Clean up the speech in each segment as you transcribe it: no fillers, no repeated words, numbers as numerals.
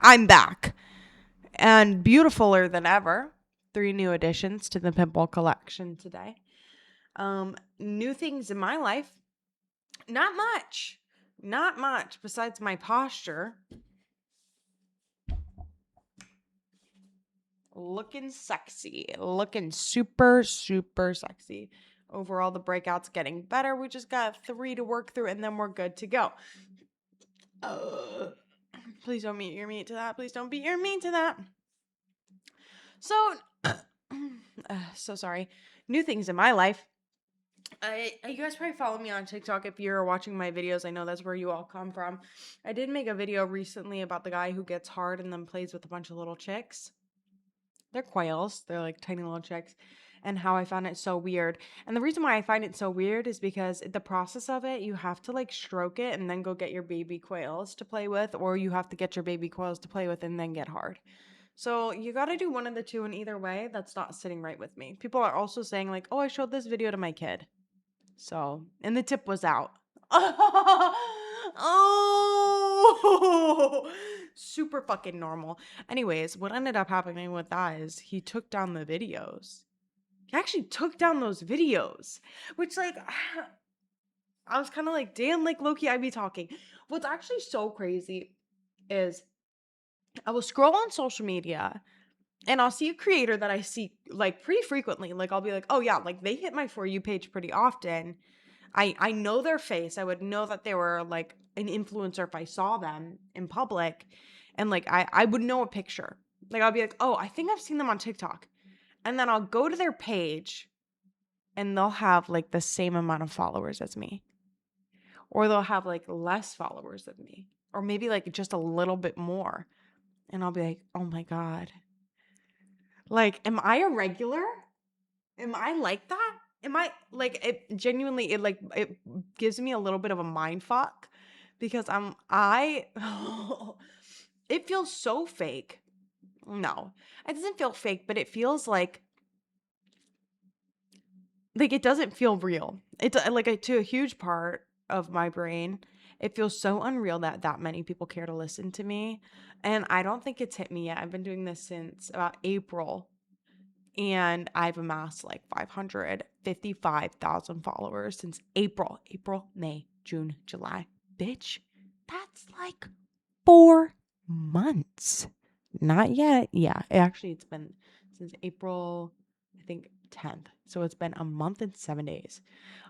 I'm back and beautifuler than ever. 3 new additions to the pimple collection today. New things in my life. Not much. Not much besides my posture. Looking sexy. Looking super, super sexy. Overall, the breakout's getting better. We just got 3 to work through and then we're good to go. Please don't beat your meat to that. Please don't beat your meat to that. So, so sorry. New things in my life. You guys probably follow me on TikTok if you're watching my videos. I know that's where you all come from. I did make a video recently about the guy who gets hard and then plays with a bunch of little chicks. They're quails. They're like tiny little chicks. And how I found it so weird. And the reason why I find it so weird is because the process of it, you have to like stroke it and then go get your baby quails to play with, or you have to get your baby quails to play with and then get hard. So you got to do one of the two, and either way, that's not sitting right with me. People are also saying like, "Oh, I showed this video to my kid." So, and the tip was out. Oh, super fucking normal. Anyways, what ended up happening with that is he took down the videos. He actually took down those videos, which like I was kind of like, damn, like Loki, I be talking. What's actually so crazy is I will scroll on social media and I'll see a creator that I see like pretty frequently. Like I'll be like, oh yeah, like they hit my For You page pretty often. I know their face. I would know that they were like an influencer if I saw them in public. And like I would know a picture. Like I'll be like, oh, I think I've seen them on TikTok. And then I'll go to their page and they'll have like the same amount of followers as me. Or they'll have like less followers than me. Or maybe like just a little bit more. And I'll be like, oh my God. Like, am I a regular? Am I like that? Am I like it genuinely it gives me a little bit of a mind fuck because I it feels so fake. No. It doesn't feel fake, but it feels like it doesn't feel real. It's to a huge part of my brain, it feels so unreal that that many people care to listen to me. And I don't think it's hit me yet. I've been doing this since about April. And I've amassed like 555,000 followers since April, May, June, July. Bitch, that's like 4 months. Not yet. Yeah, it's been since April, I think 10th. So it's been a month and 7 days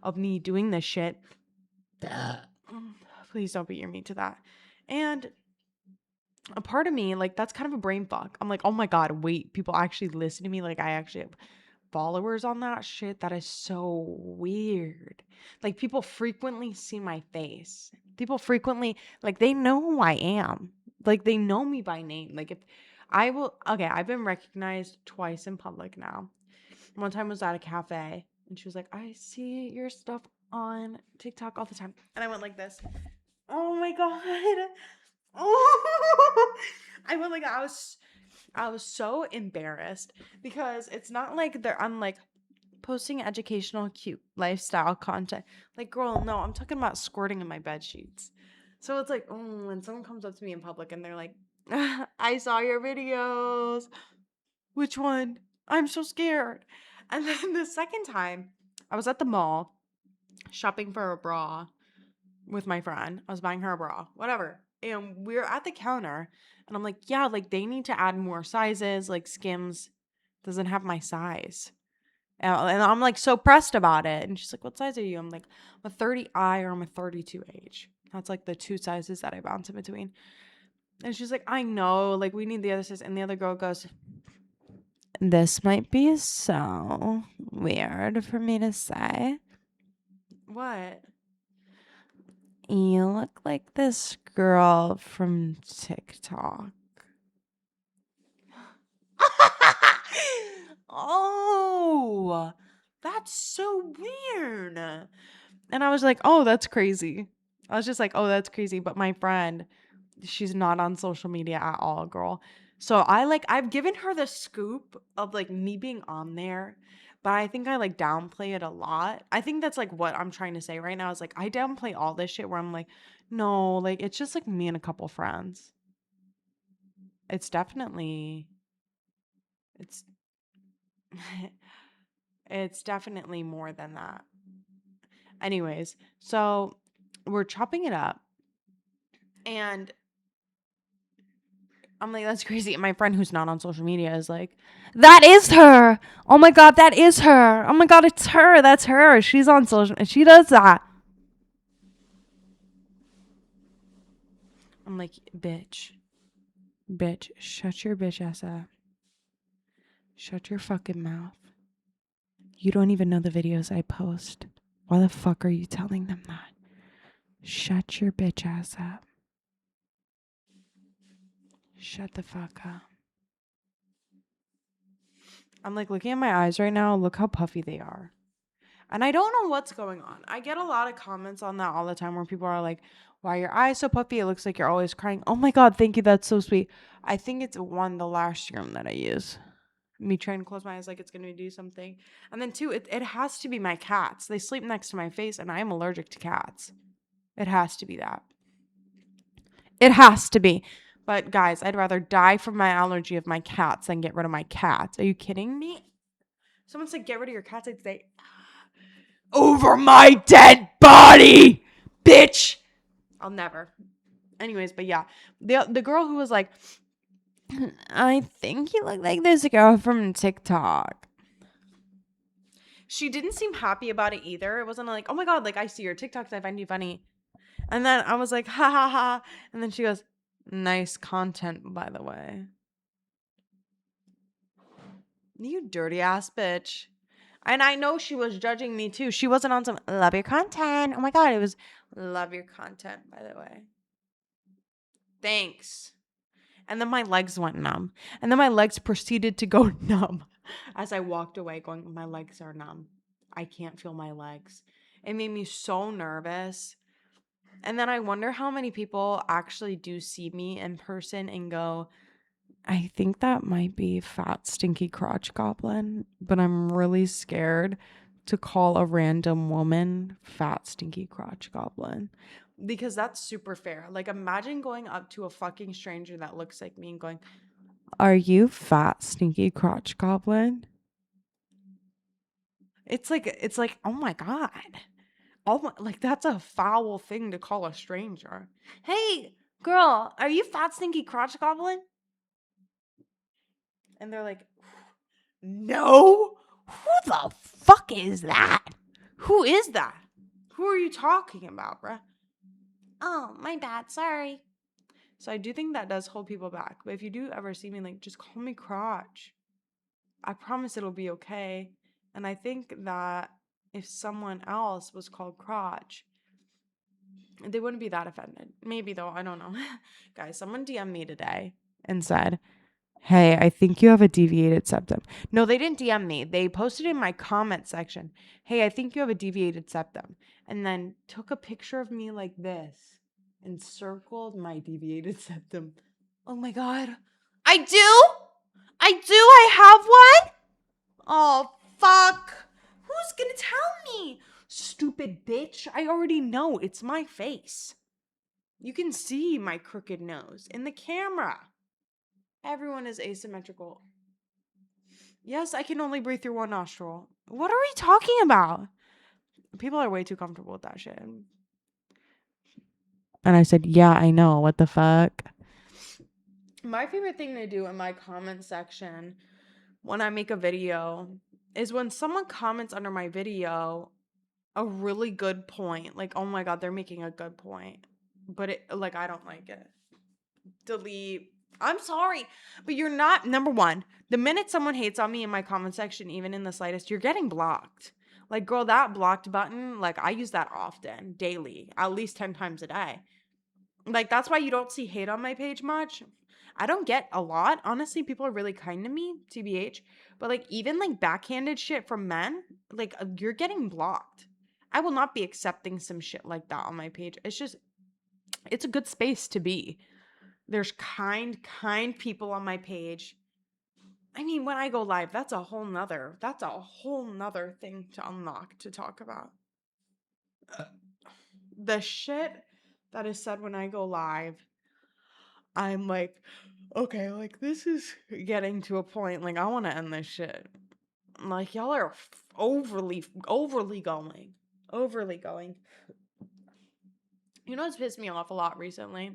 of me doing this shit. Please don't beat your meat to that. And a part of me, like, that's kind of a brain fuck. I'm like, oh my God, wait, people actually listen to me. Like, I actually have followers on that shit. That is so weird. Like, people frequently see my face. People frequently, like, they know who I am. Like, they know me by name. Like, if I will, okay, I've been recognized twice in public now. One time was at a cafe, and she was like, I see your stuff on TikTok all the time. And I went like this. Oh my God. Oh, I was so embarrassed because it's not like I'm like posting educational cute lifestyle content. Like, girl, no, I'm talking about squirting in my bed sheets. So it's like, when someone comes up to me in public and they're like, I saw your videos. Which one? I'm so scared. And then the second time, I was at the mall shopping for a bra with my friend. I was buying her a bra, whatever. And we're at the counter, and I'm like, yeah, like they need to add more sizes. Like Skims doesn't have my size. And I'm like so pressed about it. And she's like, what size are you? I'm like, I'm a 30I or I'm a 32H. That's like the two sizes that I bounce in between. And she's like, I know, like we need the other size. And the other girl goes, this might be so weird for me to say. What? You look like this girl from TikTok. Oh, that's so weird. And I was like, oh, that's crazy. I was just like, oh, that's crazy. But my friend, she's not on social media at all, girl. So I've given her the scoop of like me being on there, but I think I like downplay it a lot. I think that's like what I'm trying to say right now is like I downplay all this shit where I'm like, no, like it's just like me and a couple friends. It's definitely it's it's definitely more than that. Anyways, so we're chopping it up and I'm like, that's crazy. And my friend who's not on social media is like, that is her. Oh my God, that is her. Oh my God, it's her. That's her. She's on social. She does that. I'm like, bitch, shut your bitch ass up. Shut your fucking mouth. You don't even know the videos I post. Why the fuck are you telling them that? Shut your bitch ass up. Shut the fuck up. I'm like looking at my eyes right now. Look how puffy they are. And I don't know what's going on. I get a lot of comments on that all the time where people are like, why are your eyes so puffy? It looks like you're always crying. Oh my God, thank you. That's so sweet. I think it's one, the lash serum that I use. Me trying to close my eyes like it's going to do something. And then two, it has to be my cats. They sleep next to my face and I am allergic to cats. It has to be that. It has to be. But guys, I'd rather die from my allergy of my cats than get rid of my cats. Are you kidding me? Someone said get rid of your cats. I'd say, over my dead body, bitch. I'll never. Anyways, but yeah, the girl who was like, I think you look like this girl from TikTok. She didn't seem happy about it either. It wasn't like, oh my God, like I see your TikToks, I find you funny. And then I was like, ha ha ha. And then she goes, nice content, by the way. You dirty ass bitch. And I know she was judging me too. She wasn't on some love your content. Oh my God, it was love your content, by the way. Thanks. And then my legs went numb. And then my legs proceeded to go numb as I walked away, going, my legs are numb. I can't feel my legs. It made me so nervous. And then I wonder how many people actually do see me in person and go, I think that might be Fat Stinky Crotch Goblin, but I'm really scared to call a random woman Fat Stinky Crotch Goblin because that's super fair. Like, imagine going up to a fucking stranger that looks like me and going, are you Fat Stinky Crotch Goblin? It's like, oh my God. Oh my, like, that's a foul thing to call a stranger. Hey, girl, are you Fat Stinky Crotch Goblin? And they're like, no? Who the fuck is that? Who is that? Who are you talking about, bruh? Oh, my bad. Sorry. So I do think that does hold people back. But if you do ever see me, like, just call me Crotch. I promise it'll be okay. And I think that if someone else was called Crotch, they wouldn't be that offended. Maybe, though. I don't know. Guys, someone DM'd me today and said, hey, I think you have a deviated septum. No, they didn't DM me. They posted in my comment section, hey, I think you have a deviated septum. And then took a picture of me like this and circled my deviated septum. Oh my God. I do? I have one? Oh, fuck. Who's gonna tell me? Stupid bitch. I already know. It's my face. You can see my crooked nose in the camera. Everyone is asymmetrical. Yes, I can only breathe through one nostril. What are we talking about? People are way too comfortable with that shit. And I said, yeah, I know. What the fuck? My favorite thing to do in my comment section when I make a video is when someone comments under my video a really good point. Like, oh my God, they're making a good point. But it, like, I don't like it. Delete. I'm sorry, but you're not, number one, the minute someone hates on me in my comment section, even in the slightest, you're getting blocked. Like, girl, that blocked button, like, I use that often, daily, at least 10 times a day. Like, that's why you don't see hate on my page much. I don't get a lot. Honestly, people are really kind to me, TBH. But, like, even, like, backhanded shit from men, like, you're getting blocked. I will not be accepting some shit like that on my page. It's just, it's a good space to be. There's kind people on my page. I mean, when I go live, that's a whole nother thing to unlock, to talk about. The shit that is said when I go live, I'm like, Okay, like this is getting to a point like I want to end this shit. Like y'all are overly going. Overly going. You know what's pissed me off a lot recently?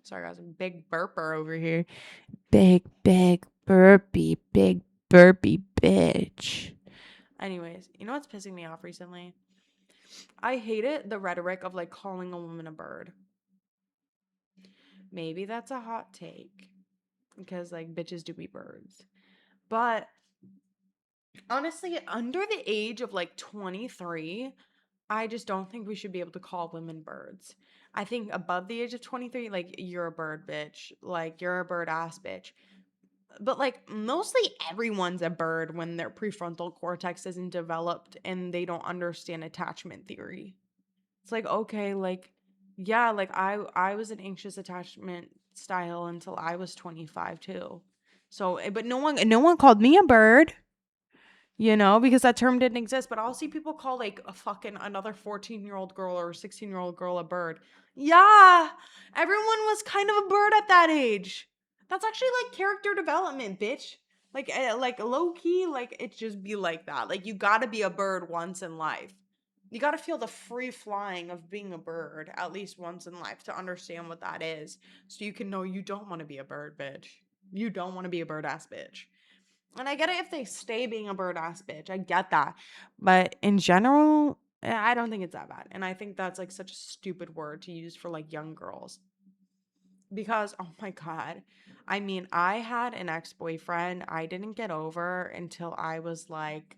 Sorry guys, a big burper over here. Big burpy bitch. Anyways, you know what's pissing me off recently? I hate it, the rhetoric of like calling a woman a bird. Maybe that's a hot take because like bitches do be birds. But honestly, under the age of like 23, I just don't think we should be able to call women birds. I think above the age of 23, like you're a bird bitch, like you're a bird ass bitch. But like mostly everyone's a bird when their prefrontal cortex isn't developed and they don't understand attachment theory. It's like, okay, like yeah, like I was an anxious attachment style until I was 25 too. So, but no one called me a bird, because that term didn't exist. But I'll see people call like a fucking another 14-year-old girl or 16-year-old girl a bird. Yeah, everyone was kind of a bird at that age. That's actually like character development, bitch. Like low key, like it just be like that. Like you gotta be a bird once in life. You gotta feel the free flying of being a bird at least once in life to understand what that is. So you can know you don't want to be a bird, bitch. You don't want to be a bird ass bitch. And I get it if they stay being a bird ass bitch. I get that. But in general, I don't think it's that bad. And I think that's like such a stupid word to use for like young girls. Because, oh my God. I mean, I had an ex boyfriend I didn't get over until I was like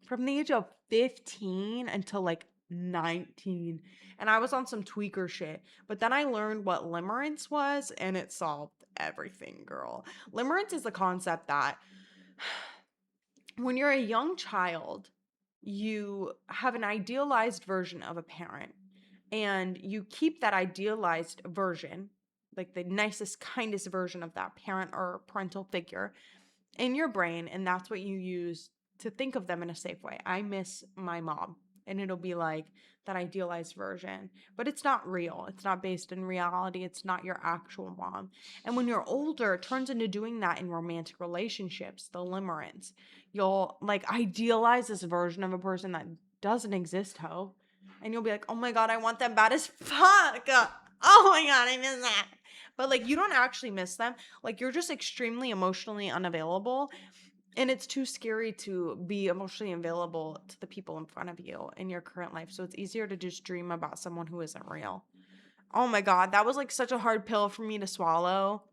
from the age of 15 until like 19. And I was on some tweaker shit. But then I learned what limerence was and it solved everything, girl. Limerence is the concept that when you're a young child, you have an idealized version of a parent and you keep that idealized version, like the nicest, kindest version of that parent or parental figure in your brain. And that's what you use to think of them in a safe way. I miss my mom. And it'll be like that idealized version, but it's not real. It's not based in reality. It's not your actual mom. And when you're older, it turns into doing that in romantic relationships, the limerence. You'll like idealize this version of a person that doesn't exist, ho. And you'll be like, oh my God, I want them bad as fuck. Oh my God, I miss that. But like, you don't actually miss them. Like, you're just extremely emotionally unavailable. And it's too scary to be emotionally available to the people in front of you in your current life. So it's easier to just dream about someone who isn't real. Oh my God, that was like such a hard pill for me to swallow.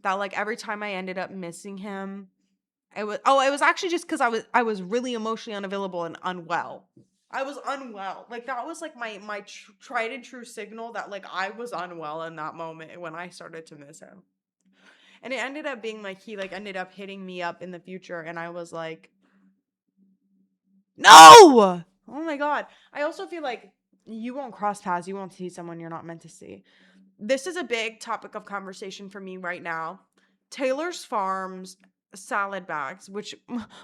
That like every time I ended up missing him, it was actually just because I was really emotionally unavailable and unwell. I was unwell. Like that was like my tried and true signal that like I was unwell in that moment when I started to miss him. And it ended up being like he like ended up hitting me up in the future and I was like, "No!" Oh my God. I also feel like you won't cross paths, you won't see someone you're not meant to see. This is a big topic of conversation for me right now. Taylor's Farms salad bags, which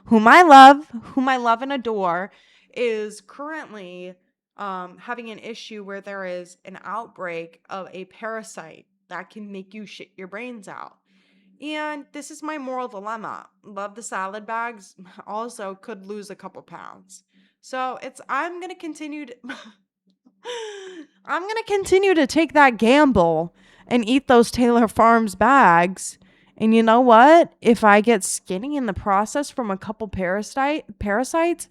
whom I love and adore, is currently having an issue where there is an outbreak of a parasite that can make you shit your brains out. And this is my moral dilemma. Love the salad bags, also could lose a couple pounds. So I'm gonna continue to I'm gonna continue to take that gamble and eat those Taylor Farms bags. And you know what? If I get skinny in the process from a couple parasites,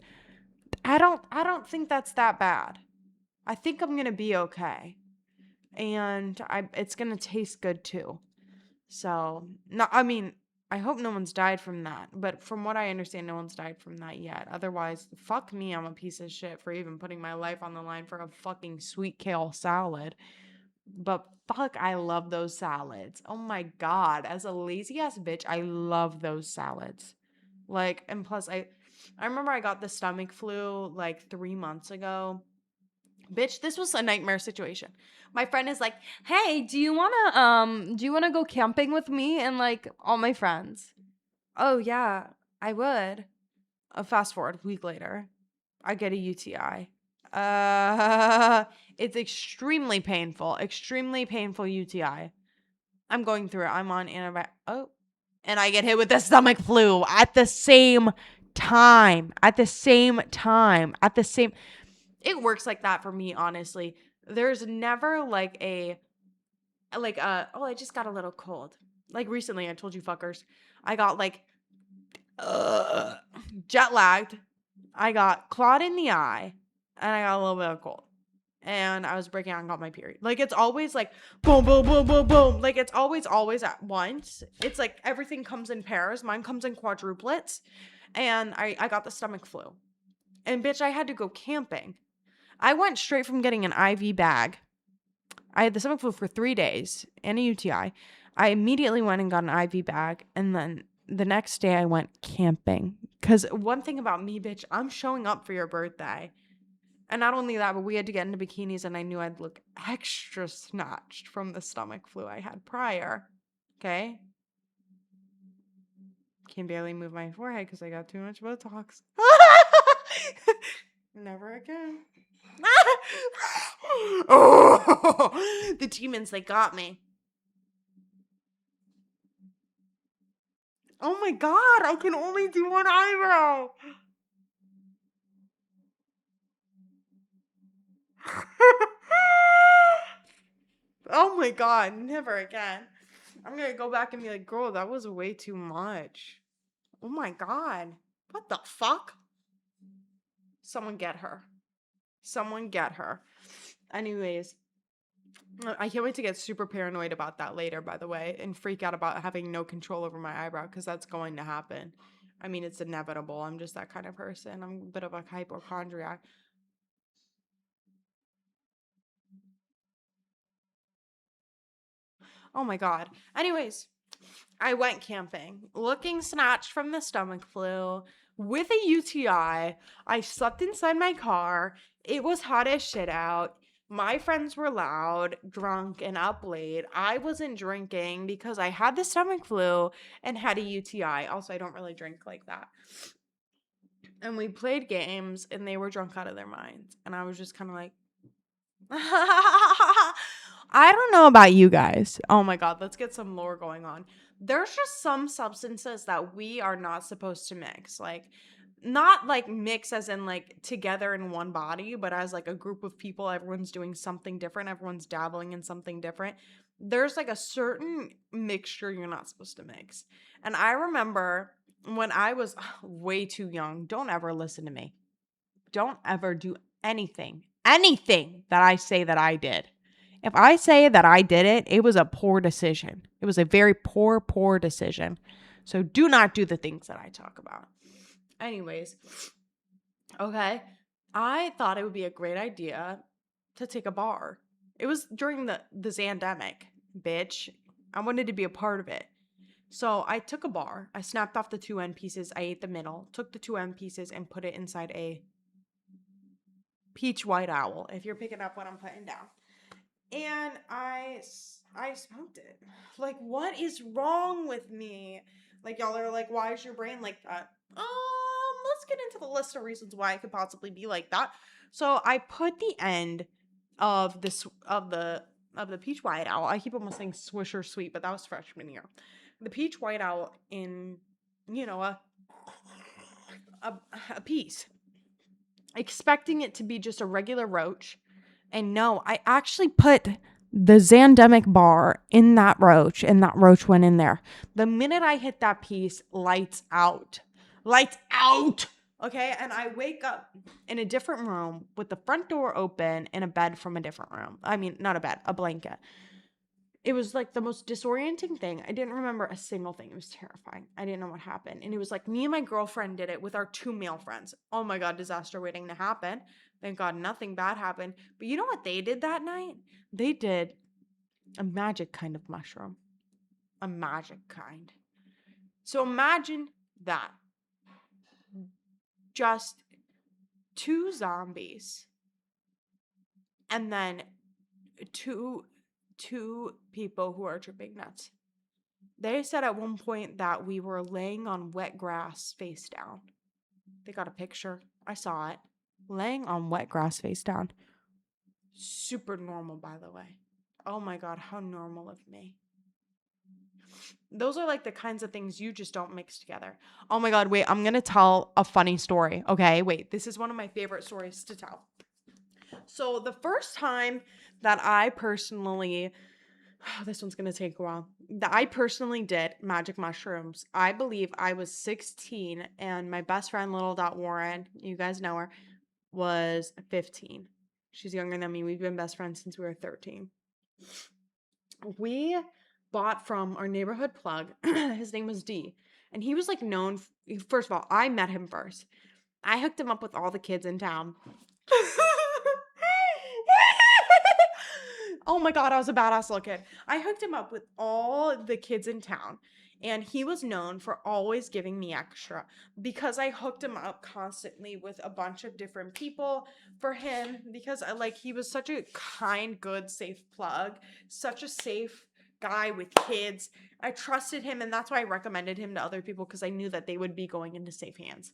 I don't think that's that bad. I think I'm gonna be okay. And it's gonna taste good too. So, no, I mean, I hope no one's died from that. But from what I understand, no one's died from that yet. Otherwise, fuck me, I'm a piece of shit for even putting my life on the line for a fucking sweet kale salad. But fuck, I love those salads. Oh my God. As a lazy ass bitch, I love those salads. Like, and plus, I remember I got the stomach flu like 3 months ago. Bitch, this was a nightmare situation. My friend is like, "Hey, do you wanna go camping with me and like all my friends?" Oh yeah, I would. Fast forward a week later, I get a UTI. It's extremely painful UTI. I'm going through it. I'm on antibiotics. Oh, and I get hit with the stomach flu at the same time. At the same time. At the same. It works like that for me, honestly. There's never like oh, I just got a little cold. Like recently, I told you fuckers, I got like uh, jet lagged. I got clawed in the eye, and I got a little bit of cold. And I was breaking out and got my period. Like it's always like boom, boom, boom, boom, boom. Like it's always at once. It's like everything comes in pairs. Mine comes in quadruplets. And I got the stomach flu. And bitch, I had to go camping. I went straight from getting an IV bag. I had the stomach flu for 3 days and a UTI. I immediately went and got an IV bag. And then the next day I went camping. Because one thing about me, bitch, I'm showing up for your birthday. And not only that, but we had to get into bikinis and I knew I'd look extra snatched from the stomach flu I had prior. Okay? Can barely move my forehead because I got too much Botox. Never again. Oh, the demons, they got me. Oh my god, I can only do one eyebrow. Oh my god, never again. I'm gonna go back and be like, girl, that was way too much. Oh my god. What the fuck? Someone get her. Someone get her. Anyways, I can't wait to get super paranoid about that later, by the way, and freak out about having no control over my eyebrow because that's going to happen. I mean, it's inevitable. I'm just that kind of person. I'm a bit of a hypochondriac. Oh my god. Anyways, I went camping, looking snatched from the stomach flu, with a UTI. I slept inside my car. It was hot as shit out. My friends were loud, drunk, and up late. I wasn't drinking because I had the stomach flu and had a UTI. Also, I don't really drink like that. And we played games and they were drunk out of their minds. And I was just kind of like, I don't know about you guys. Oh my God, let's get some lore going on. There's just some substances that we are not supposed to mix. Like, not like mix as in like together in one body, but as like a group of people, everyone's doing something different, everyone's dabbling in something different. There's like a certain mixture you're not supposed to mix. And I remember when I was way too young, don't ever listen to me. Don't ever do anything that I say that I did. If I say that I did it, it was a poor decision. It was a very poor decision. So do not do the things that I talk about. Anyways, okay. I thought it would be a great idea to take a bar. It was during the Zandemic, bitch. I wanted to be a part of it. So I took a bar. I snapped off the two end pieces. I ate the middle, took the two end pieces and put it inside a peach white owl, if you're picking up what I'm putting down. And I smoked it. Like, what is wrong with me? Like, y'all are like, why is your brain like that? Let's get into the list of reasons why it could possibly be like that. So I put the end of this of the peach white owl. I keep almost saying Swisher Sweet, but that was freshman year. The peach white owl in, you know, a, a piece, expecting it to be just a regular roach. And no, I actually put the Zandemic bar in that roach, and that roach went in there. The minute I hit that piece, lights out. Lights out! Okay, and I wake up in a different room with the front door open and a bed from a different room. I mean, not a bed, a blanket. It was like the most disorienting thing. I didn't remember a single thing. It was terrifying. I didn't know what happened. And it was like me and my girlfriend did it with our two male friends. Oh my God, disaster waiting to happen. Thank God nothing bad happened. But you know what they did that night? They did a magic kind of mushroom. A magic kind. So imagine that. Just two zombies. And then two people who are tripping nuts. They said at one point that we were laying on wet grass face down. They got a picture. I saw it. Laying on wet grass face down. Super normal, by the way. Oh my God, how normal of me. those are like the kinds of things you just don't mix together. Oh my God, wait, I'm gonna tell a funny story. Okay, wait, this is one of my favorite stories to tell. So the first time that I personally, this one's gonna take a while, that I personally did magic mushrooms, I believe I was 16 and my best friend, Little Dot Warren, you guys know her, was 15. She's younger than me. We've been best friends since we were 13. We bought from our neighborhood plug. His name was D. And he was like known. First of all, I met him first. I hooked him up with all the kids in town. Oh my God, I was a badass little kid. I hooked him up with all the kids in town. And he was known for always giving me extra because I hooked him up constantly with a bunch of different people for him because he was such a kind, good, safe plug, such a safe guy with kids. I trusted him, and that's why I recommended him to other people because I knew that they would be going into safe hands.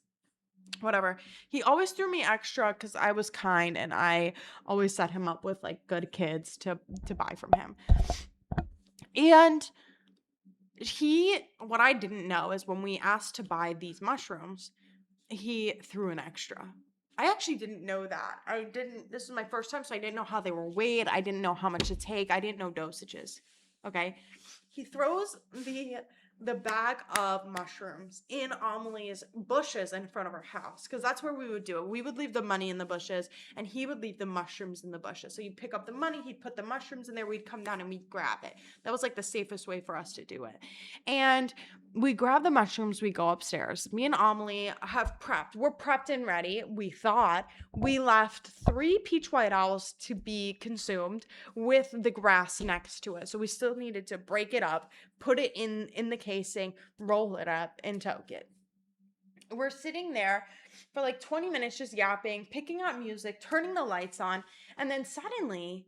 Whatever. He always threw me extra because I was kind and I always set him up with like good kids to buy from him. And what I didn't know is when we asked to buy these mushrooms, he threw an extra. I actually didn't know that. This is my first time, so I didn't know how they were weighed. I didn't know how much to take. I didn't know dosages. Okay. He throws the bag of mushrooms in Amelie's bushes in front of her house because that's where we would do it. We would leave the money in the bushes and he would leave the mushrooms in the bushes. So you'd pick up the money, he'd put the mushrooms in there, we'd come down and we'd grab it. That was like the safest way for us to do it. And we grab the mushrooms, we go upstairs. Me and Amelie have prepped. We're prepped and ready. We thought we left 3 peach white owls to be consumed with the grass next to it. So we still needed to break it up, put it in the casing, roll it up, and toke it. We're sitting there for like 20 minutes just yapping, picking out music, turning the lights on, and then suddenly,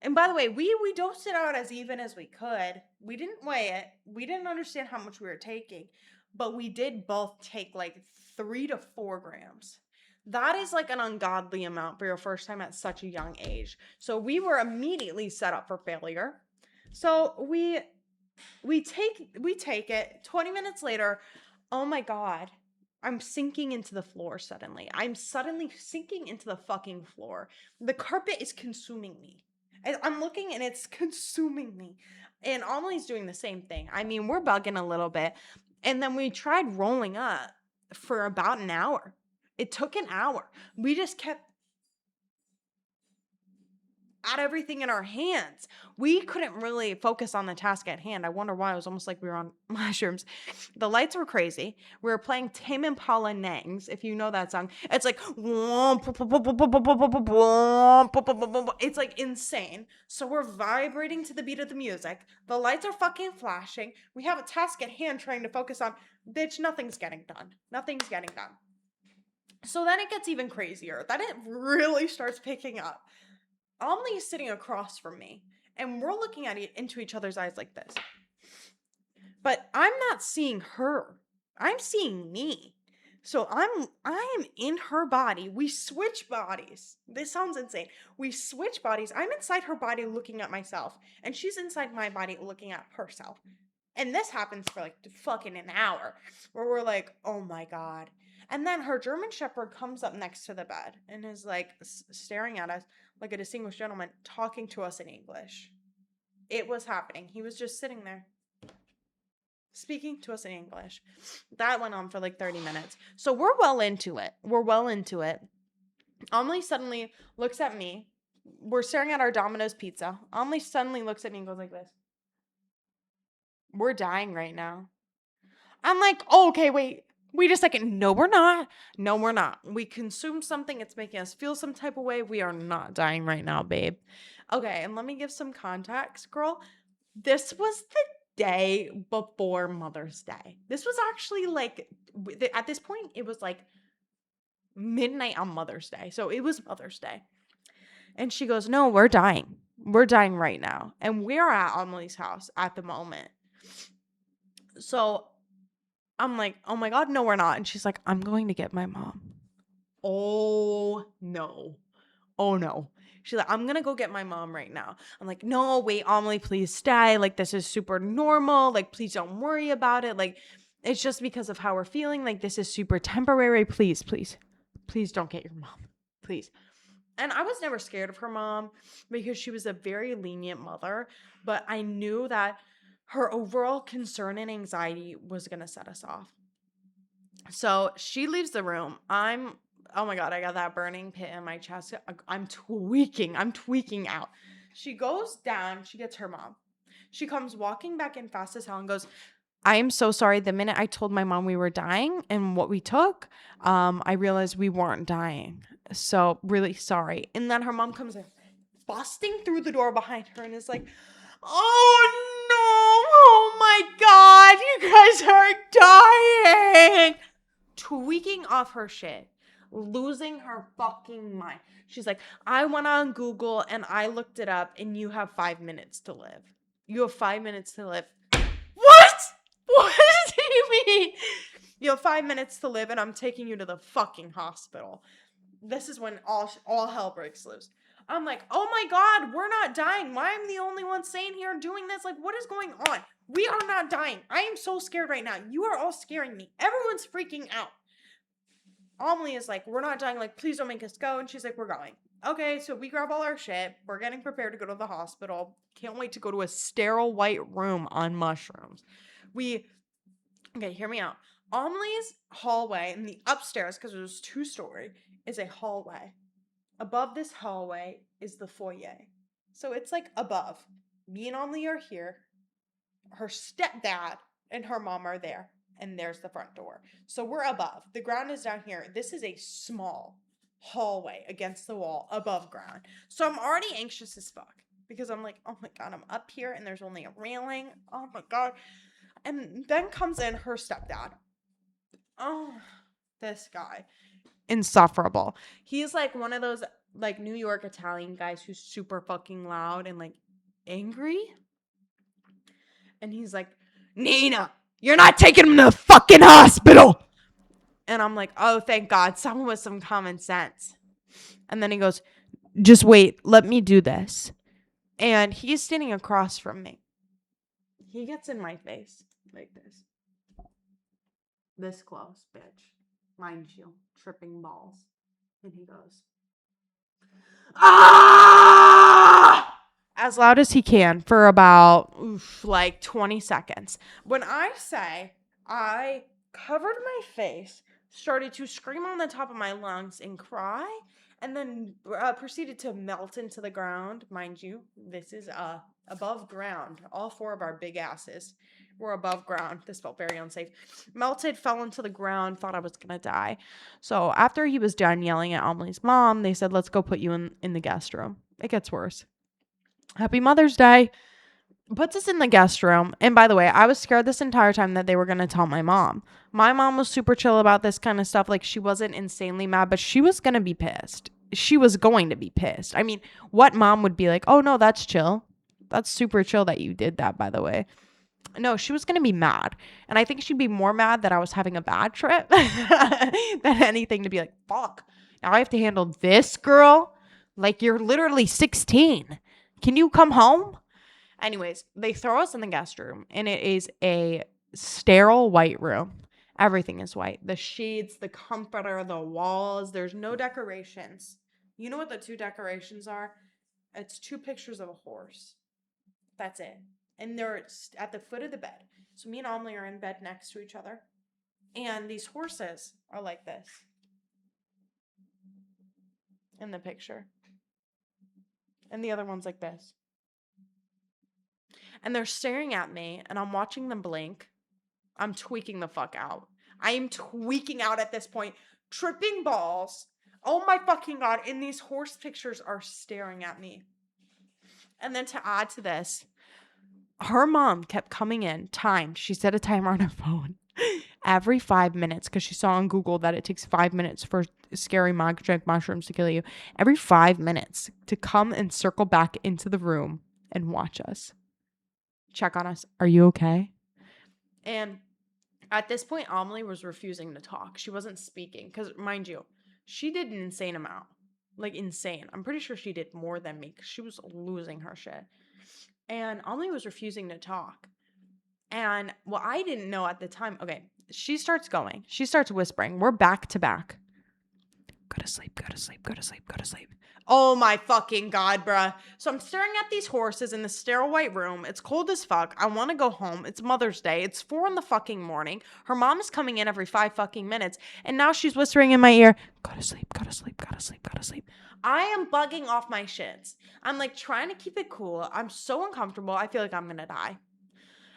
and by the way, we dosed it out as even as we could. We didn't weigh it. We didn't understand how much we were taking, but we did both take like 3 to 4 grams. That is like an ungodly amount for your first time at such a young age. So we were immediately set up for failure. So we take it. 20 minutes later, oh my God, I'm sinking into the floor suddenly. I'm suddenly sinking into the fucking floor. The carpet is consuming me. I'm looking and it's consuming me. And Amelie's doing the same thing. I mean, we're bugging a little bit. And then we tried rolling up for about an hour. It took an hour. We just kept at everything in our hands. We couldn't really focus on the task at hand. I wonder why. It was almost like we were on mushrooms. The lights were crazy. We were playing Tame Impala Nangs, if you know that song. It's like it's like insane. So we're vibrating to the beat of the music. The lights are fucking flashing. We have a task at hand trying to focus on. Bitch, nothing's getting done. Nothing's getting done. So then it gets even crazier. Then it really starts picking up. Amelie is sitting across from me, and we're looking at into each other's eyes like this. But I'm not seeing her. I'm seeing me. So I am in her body. We switch bodies. This sounds insane. We switch bodies. I'm inside her body looking at myself, and she's inside my body looking at herself. And this happens for like fucking an hour, where we're like, oh my God. And then her German Shepherd comes up next to the bed and is like staring at us like a distinguished gentleman, talking to us in English. It was happening. He was just sitting there speaking to us in English. That went on for like 30 minutes. So we're well into it. Amelie suddenly looks at me. We're staring at our Domino's pizza. Amelie suddenly looks at me and goes like this. We're dying right now. I'm like, oh, okay, wait a second. No, we're not. No, we're not. We consumed something. It's making us feel some type of way. We are not dying right now, babe. Okay, and let me give some context, girl. This was the day before Mother's Day. This was actually like, at this point, it was like midnight on Mother's Day. So it was Mother's Day. And she goes, no, we're dying. We're dying right now. And we're at Amelie's house at the moment. So I'm like, oh my God, no, we're not. And she's like, I'm going to get my mom. Oh no. Oh no. She's like, I'm gonna go get my mom right now. I'm like, no, wait, Amelie, please stay. Like, this is super normal. Like, please don't worry about it. Like, it's just because of how we're feeling. Like, this is super temporary. Please, please, please don't get your mom. Please. And I was never scared of her mom because she was a very lenient mother, but I knew that her overall concern and anxiety was going to set us off. So she leaves the room. Oh my God, I got that burning pit in my chest. I'm tweaking out. She goes down, she gets her mom. She comes walking back in fast as hell and goes, I am so sorry. The minute I told my mom we were dying and what we took, I realized we weren't dying. So really sorry. And then her mom comes in, busting through the door behind her and is like, oh no, oh my God, you guys are dying. Tweaking off her shit, losing her fucking mind. She's like, I went on Google and I looked it up and you have 5 minutes to live. You have 5 minutes to live. What? What do you mean? You have 5 minutes to live and I'm taking you to the fucking hospital. This is when all hell breaks loose. I'm like, oh my God, we're not dying. Why am I the only one staying here doing this? Like, what is going on? We are not dying. I am so scared right now. You are all scaring me. Everyone's freaking out. Amelie is like, we're not dying. Like, please don't make us go. And she's like, we're going. Okay, so we grab all our shit. We're getting prepared to go to the hospital. Can't wait to go to a sterile white room on mushrooms. Okay, hear me out. Amelie's hallway in the upstairs, because it was 2-story, is a hallway. Above this hallway is the foyer. So it's like above. Me and Amelie are here. Her stepdad and her mom are there. And there's the front door. So we're above. The ground is down here. This is a small hallway against the wall above ground. So I'm already anxious as fuck. Because I'm like, oh my God, I'm up here and there's only a railing. Oh my God. And then comes in her stepdad. Oh, this guy. Insufferable. He's like one of those like New York Italian guys who's super fucking loud and like angry. And he's like, Nina, you're not taking him to the fucking hospital. And I'm like, oh, thank God, someone with some common sense. And then he goes, just wait, let me do this. And he's standing across from me. He gets in my face like this. This close, bitch. Mind you, tripping balls. And he goes, ah! As loud as he can for about like 20 seconds. When I say I covered my face, started to scream on the top of my lungs and cry, and then proceeded to melt into the ground. Mind you, this is above ground. All 4 of our big asses were above ground. This felt very unsafe. Melted, fell into the ground, thought I was going to die. So after he was done yelling at Amelie's mom, they said, let's go put you in the guest room. It gets worse. Happy Mother's Day. Puts us in the guest room. And by the way, I was scared this entire time that they were going to tell my mom. My mom was super chill about this kind of stuff. Like, she wasn't insanely mad, but she was going to be pissed. She was going to be pissed. I mean, what mom would be like, oh, no, that's chill. That's super chill that you did that, by the way. No, she was going to be mad. And I think she'd be more mad that I was having a bad trip than anything to be like, fuck. Now I have to handle this girl? Like, you're literally 16. Can you come home? Anyways, they throw us in the guest room, and it is a sterile white room. Everything is white. The sheets, the comforter, the walls. There's no decorations. You know what the 2 decorations are? It's 2 pictures of a horse. That's it. And they're at the foot of the bed. So me and Amelie are in bed next to each other. And these horses are like this in the picture. And the other one's like this. And they're staring at me, and I'm watching them blink. I'm tweaking the fuck out. I am tweaking out at this point. Tripping balls. Oh my fucking God. And these horse pictures are staring at me. And then to add to this, her mom kept coming in, timed. She set a timer on her phone every 5 minutes because she saw on Google that it takes 5 minutes for scary magic mushrooms to kill you. Every 5 minutes to come and circle back into the room and watch us. Check on us. Are you okay? And at this point, Amelie was refusing to talk. She wasn't speaking because, mind you, she did an insane amount. Like insane. I'm pretty sure she did more than me because she was losing her shit. And Amelie was refusing to talk. And what I didn't know at the time, okay, she starts going. She starts whispering. We're back to back. Go to sleep, go to sleep, go to sleep, go to sleep. Oh my fucking God, bruh. So I'm staring at these horses in the sterile white room. It's cold as fuck. I want to go home. It's Mother's Day. It's 4 in the fucking morning. Her mom is coming in every 5 fucking minutes. And now she's whispering in my ear, go to sleep, go to sleep, go to sleep, go to sleep. I am bugging off my shits. I'm like trying to keep it cool. I'm so uncomfortable. I feel like I'm going to die.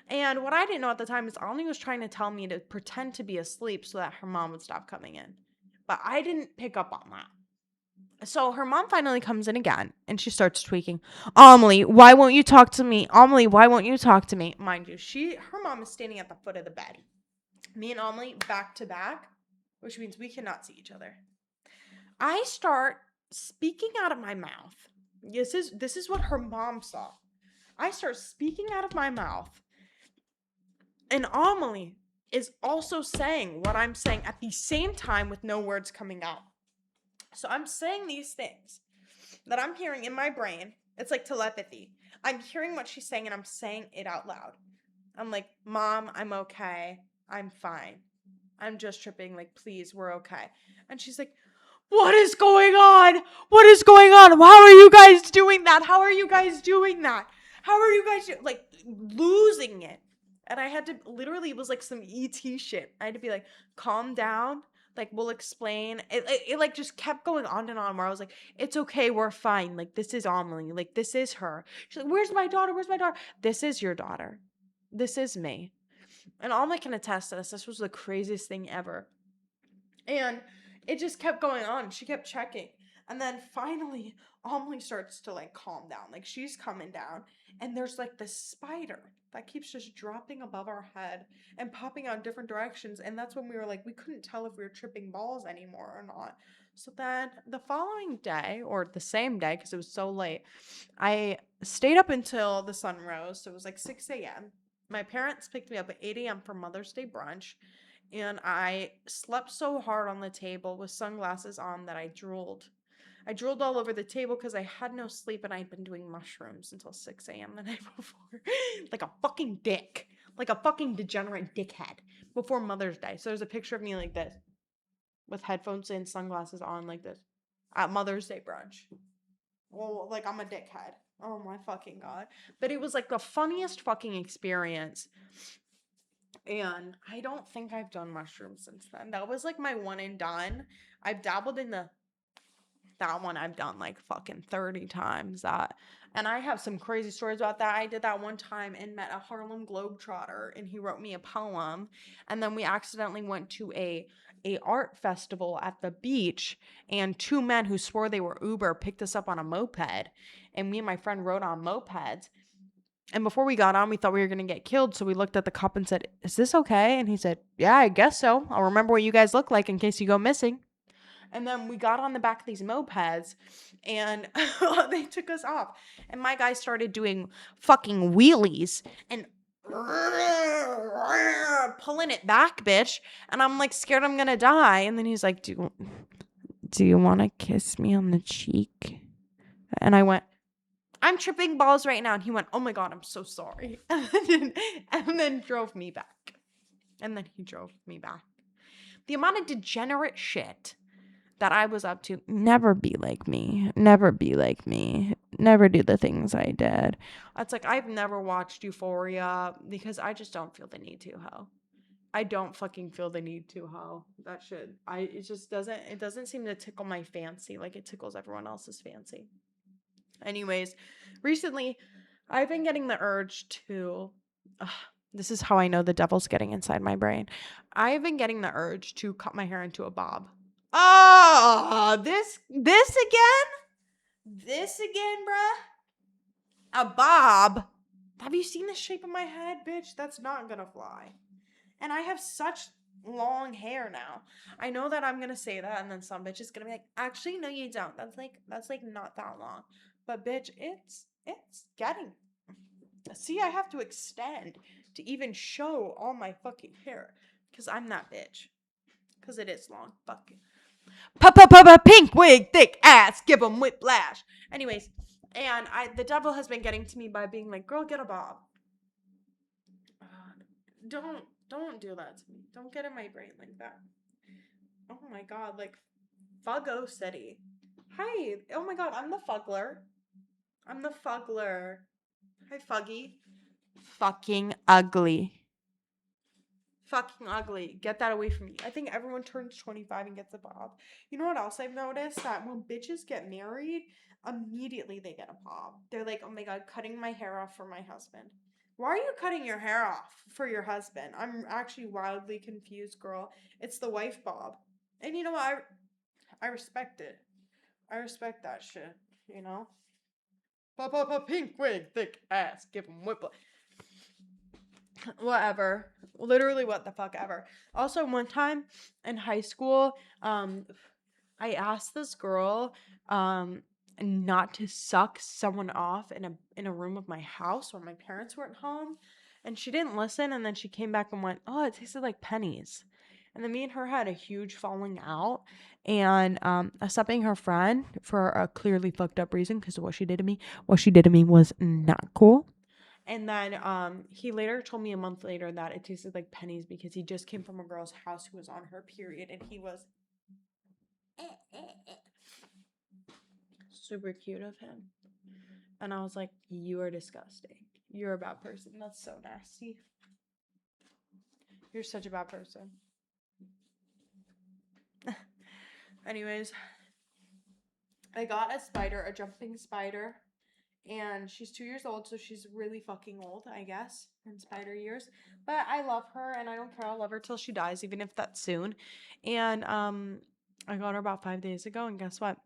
And what I didn't know at the time is Ollie was trying to tell me to pretend to be asleep so that her mom would stop coming in. But I didn't pick up on that. So her mom finally comes in again and she starts tweaking. Amelie, why won't you talk to me? Amelie, why won't you talk to me? Mind you, her mom is standing at the foot of the bed. Me and Amelie back to back, which means we cannot see each other. I start speaking out of my mouth. This is what her mom saw. I start speaking out of my mouth. And Amelie is also saying what I'm saying at the same time with no words coming out. So I'm saying these things that I'm hearing in my brain. It's like telepathy. I'm hearing what she's saying and I'm saying it out loud. I'm like, Mom, I'm okay. I'm fine. I'm just tripping. Like, please, we're okay. And she's like, what is going on? What is going on? How are you guys doing that? How are you guys doing that? How are you guys like losing it? And I had to literally, it was like some ET shit. I had to be like, calm down. Like, we'll explain. It like just kept going on and on where I was like, it's okay. We're fine. Like, this is Amelie. Like, this is her. She's like, where's my daughter? Where's my daughter? This is your daughter. This is me. And Amelie can attest to this. This was the craziest thing ever. And it just kept going on. She kept checking. And then finally, Amelie starts to like calm down. Like she's coming down. And there's like this spider that keeps just dropping above our head and popping out different directions. And that's when we were like, we couldn't tell if we were tripping balls anymore or not. So then the following day, or the same day, because it was so late, I stayed up until the sun rose. So it was like 6 a.m. My parents picked me up at 8 a.m. for Mother's Day brunch. And I slept so hard on the table with sunglasses on that I drooled. I drooled all over the table because I had no sleep and I'd been doing mushrooms until 6 a.m. the night before. Like a fucking dick. Like a fucking degenerate dickhead before Mother's Day. So there's a picture of me like this with headphones and sunglasses on like this at Mother's Day brunch. Well, like I'm a dickhead. Oh my fucking God. But it was like the funniest fucking experience. And I don't think I've done mushrooms since then. That was like my one and done. I've dabbled in that one I've done like fucking 30 times that. And I have some crazy stories about that. I did that one time and met a Harlem Globetrotter and he wrote me a poem. And then we accidentally went to a art festival at the beach and two men who swore they were Uber picked us up on a moped and me and my friend rode on mopeds. And before we got on, we thought we were going to get killed. So we looked at the cop and said, is this okay? And he said, yeah, I guess so. I'll remember what you guys look like in case you go missing. And then we got on the back of these mopeds and they took us off. And my guy started doing fucking wheelies and pulling it back, bitch. And I'm like scared I'm going to die. And then he's like, do you want to kiss me on the cheek? And I went, I'm tripping balls right now. And he went, oh my God, I'm so sorry. And then drove me back. And then he drove me back. The amount of degenerate shit that I was up to, never be like me. Never be like me. Never do the things I did. It's like, I've never watched Euphoria because I just don't feel the need to, ho. I don't fucking feel the need to, ho. That shit. It doesn't seem to tickle my fancy like it tickles everyone else's fancy. Anyways, recently, I've been getting the urge to, this is how I know the devil's getting inside my brain. I've been getting the urge to cut my hair into a bob. Oh, this again? This again, bruh? A bob? Have you seen the shape of my head, bitch? That's not gonna fly. And I have such long hair now. I know that I'm gonna say that and then some bitch is gonna be like, actually, no, you don't. That's like not that long. But bitch, it's getting. See, I have to extend to even show all my fucking hair. Because I'm that bitch. Because it is long. Fuck it. Pink wig, thick ass, give him whiplash. Anyways, and the devil has been getting to me by being like, girl, get a bob. Don't do that to me. Don't get in my brain like that. Oh my god, like Fuggo City. Hi. Oh my god, I'm the Fuggler. I'm the Fuggler. Hi, Fuggy. Fucking ugly. Fucking ugly. Get that away from me. I think everyone turns 25 and gets a bob. You know what else I've noticed? That when bitches get married, immediately they get a bob. They're like, oh my god, cutting my hair off for my husband. Why are you cutting your hair off for your husband? I'm actually wildly confused, girl. It's the wife bob. And you know what? I respect it. I respect that shit, you know? Pink wig, thick ass, give him whiplash. Whatever. Literally what the fuck ever. Also, one time in high school, I asked this girl not to suck someone off in a room of my house where my parents weren't home, and she didn't listen, and then she came back and went, "Oh, it tasted like pennies." And then me and her had a huge falling out, and I stopped being her friend for a clearly fucked up reason because what she did to me was not cool. And then he later told me a month later that it tasted like pennies because he just came from a girl's house who was on her period, and he was super cute of him. And I was like, you are disgusting. You're a bad person. That's so nasty. You're such a bad person. Anyways, I got a spider, a jumping spider. And she's 2 years old, so she's really fucking old, I guess, in spider years. But I love her, and I don't care. I'll love her till she dies, even if that's soon. And I got her about 5 days ago, and guess what?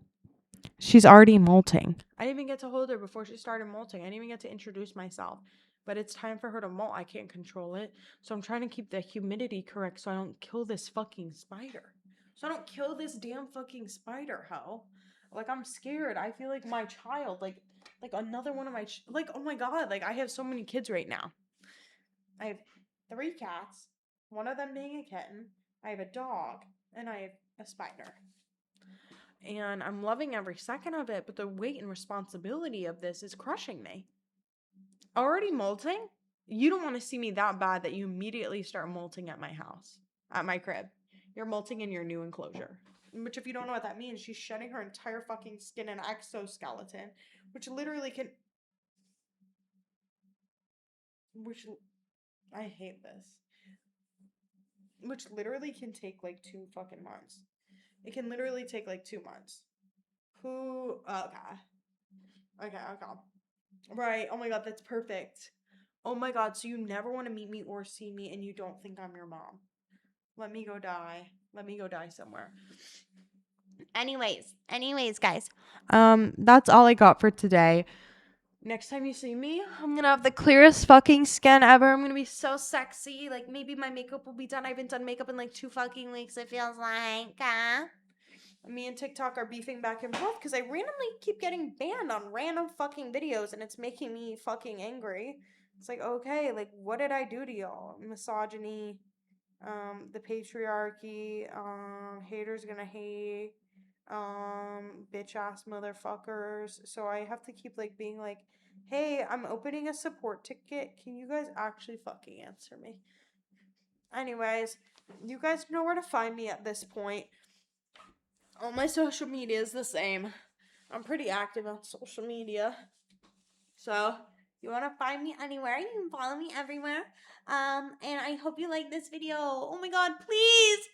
She's already molting. I didn't even get to hold her before she started molting. I didn't even get to introduce myself. But it's time for her to molt. I can't control it. So I'm trying to keep the humidity correct so I don't kill this fucking spider. So I don't kill this damn fucking spider, ho. Like, I'm scared. I feel like my child, like another one of my, like, oh my god, like, I have so many kids right now. I have 3 cats, one of them being a kitten. I have a dog, and I have a spider. And I'm loving every second of it, but the weight and responsibility of this is crushing me. Already molting? You don't want to see me that bad that you immediately start molting at my house, at my crib. You're molting in your new enclosure. Which, if you don't know what that means, she's shedding her entire fucking skin and exoskeleton, which literally can. Which. I hate this. Which literally can take like 2 fucking months. It can literally take like 2 months. Who. Okay. Okay, okay. Right. Oh my god, that's perfect. Oh my god, so you never want to meet me or see me and you don't think I'm your mom. Let me go die. Let me go die somewhere. Anyways, guys. That's all I got for today. Next time you see me, I'm gonna have the clearest fucking skin ever. I'm gonna be so sexy. Like, maybe my makeup will be done. I haven't done makeup in like 2 fucking weeks, it feels like. Me and TikTok are beefing back and forth because I randomly keep getting banned on random fucking videos and it's making me fucking angry. It's like, okay, like, what did I do to y'all? Misogyny, the patriarchy, haters gonna hate, bitch ass motherfuckers. So I have to keep like being like, hey, I'm opening a support ticket. Can you guys actually fucking answer me? Anyways, you guys know where to find me at this point. All my social media is the same. I'm pretty active on social media. So, you want to find me anywhere, you can follow me everywhere. And I hope you like this video. Oh my god, please